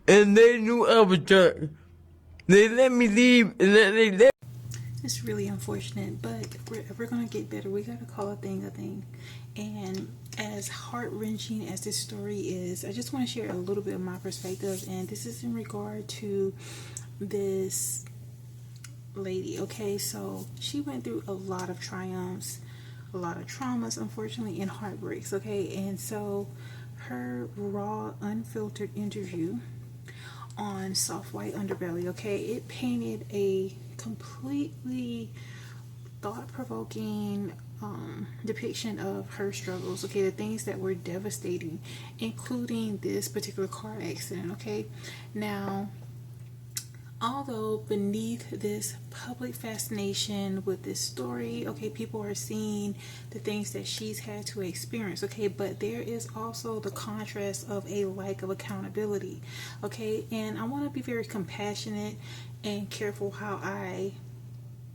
and they knew I was drunk. They let me leave, and then they left. It's really unfortunate, but if we're gonna get better, we gotta call a thing a thing. And as heart-wrenching as this story is, I just want to share a little bit of my perspective, and this is in regard to this lady. Okay, so she went through a lot of triumphs, a lot of traumas, unfortunately, and heartbreaks. Okay, and so her raw, unfiltered interview on Soft White Underbelly, okay, it painted a completely thought-provoking depiction of her struggles, okay, the things that were devastating, including this particular car accident. Okay, now, although beneath this public fascination with this story, okay, people are seeing the things that she's had to experience, okay, but there is also the contrast of a lack of accountability, okay, and I want to be very compassionate and careful how I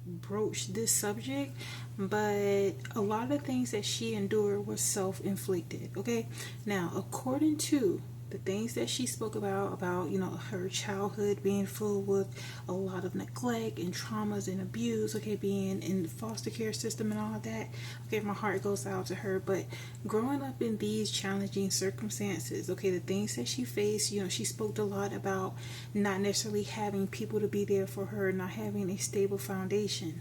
broach this subject, but a lot of the things that she endured was self-inflicted. Okay, now, according to the things that she spoke about, you know, her childhood being full with a lot of neglect and traumas and abuse, okay, being in the foster care system and all of that, okay, my heart goes out to her. But growing up in these challenging circumstances, okay, the things that she faced, you know, she spoke a lot about not necessarily having people to be there for her, not having a stable foundation.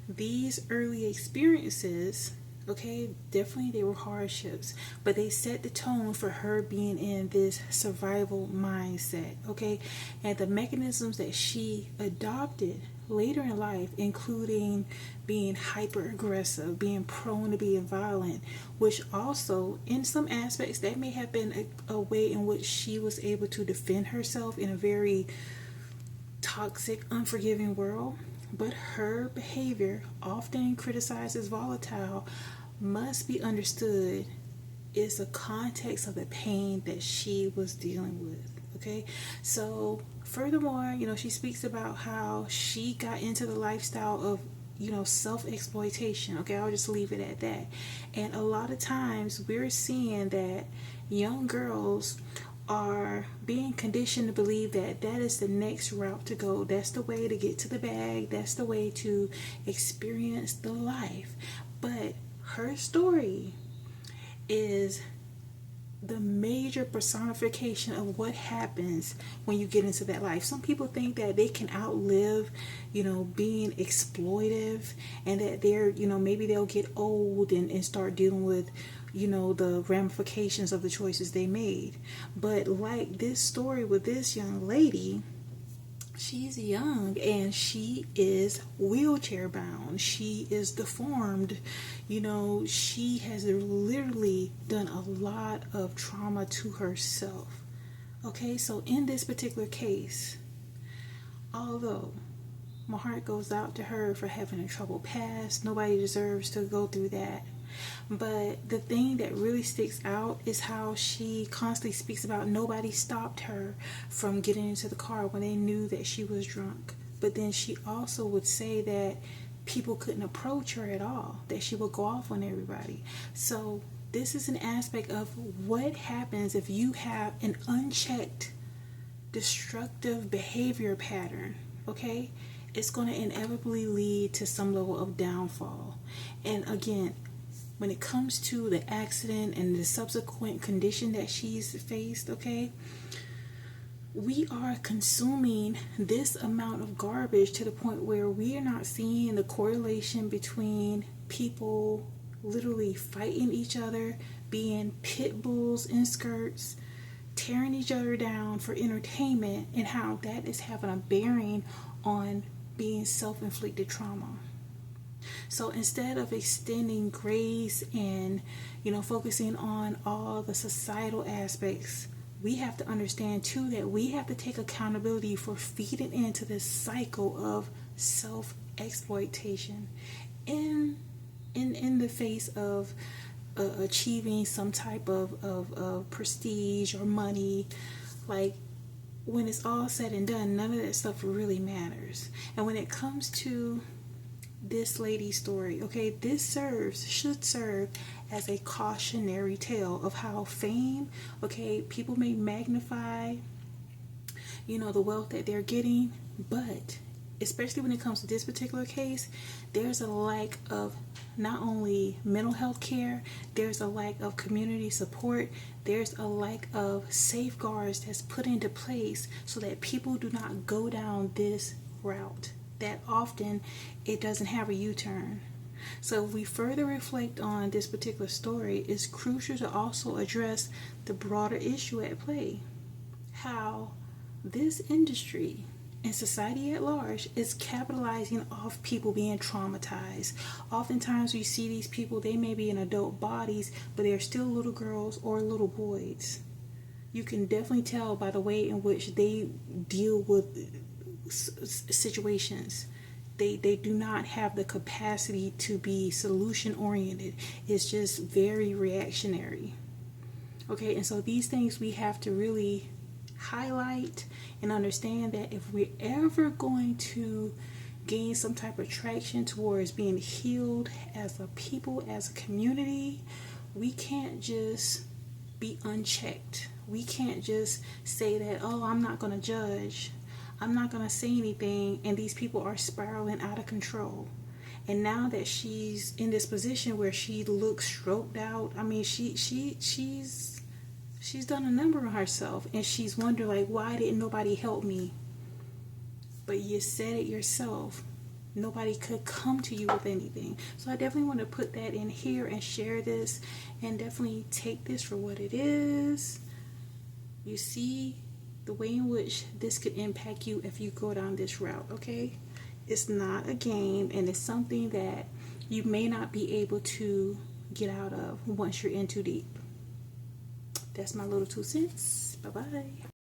These early experiences, okay, definitely they were hardships, but they set the tone for her being in this survival mindset, okay, and the mechanisms that she adopted later in life, including being hyper aggressive, being prone to being violent, which also in some aspects that may have been a way in which she was able to defend herself in a very toxic, unforgiving world. But her behavior, often criticized as volatile, must be understood is the context of the pain that she was dealing with. Okay, so furthermore, you know, she speaks about how she got into the lifestyle of, you know, self-exploitation. Okay, I'll just leave it at that. And a lot of times we're seeing that young girls are being conditioned to believe that that is the next route to go. That's the way to get to the bag. That's the way to experience the life. But her story is the major personification of what happens when you get into that life. Some people think that they can outlive, you know, being exploitive, and that they're, you know, maybe they'll get old and start dealing with, you know, the ramifications of the choices they made. But like this story with this young lady, she's young and she is wheelchair bound. She is deformed. You know, she has literally done a lot of trauma to herself. Okay, so in this particular case, although my heart goes out to her for having a troubled past, nobody deserves to go through that. But the thing that really sticks out is how she constantly speaks about nobody stopped her from getting into the car when they knew that she was drunk. But then she also would say that people couldn't approach her at all, that she would go off on everybody. So this is an aspect of what happens if you have an unchecked destructive behavior pattern. Okay, it's going to inevitably lead to some level of downfall. And again, when it comes to the accident and the subsequent condition that she's faced, okay, we are consuming this amount of garbage to the point where we are not seeing the correlation between people literally fighting each other, being pit bulls in skirts, tearing each other down for entertainment, and how that is having a bearing on being self-inflicted trauma. So instead of extending grace and, you know, focusing on all the societal aspects, we have to understand too that we have to take accountability for feeding into this cycle of self-exploitation in the face of achieving some type of prestige or money. Like, when it's all said and done, none of that stuff really matters. And when it comes to this lady's story, okay, this should serve as a cautionary tale of how fame, okay, people may magnify the wealth that they're getting. But especially when it comes to this particular case, there's a lack of not only mental health care, there's a lack of community support, there's a lack of safeguards that's put into place so that people do not go down this route. That often it doesn't have a U-turn. So if we further reflect on this particular story, it's crucial to also address the broader issue at play. How this industry and society at large is capitalizing off people being traumatized. Oftentimes we see these people, they may be in adult bodies, but they're still little girls or little boys. You can definitely tell by the way in which they deal with situations. They do not have the capacity to be solution oriented. It's just very reactionary. Okay, and so these things we have to really highlight and understand that if we're ever going to gain some type of traction towards being healed as a people, as a community, we can't just be unchecked. We can't just say that, oh, I'm not going to judge. I'm not going to say anything, and these people are spiraling out of control. And now that she's in this position where she looks stroked out, I mean, she's done a number on herself, and she's wondering, like, why didn't nobody help me? But you said it yourself. Nobody could come to you with anything. So I definitely want to put that in here and share this, and definitely take this for what it is. You see the way in which this could impact you if you go down this route, okay? It's not a game, and it's something that you may not be able to get out of once you're in too deep. That's my little 2 cents. Bye-bye.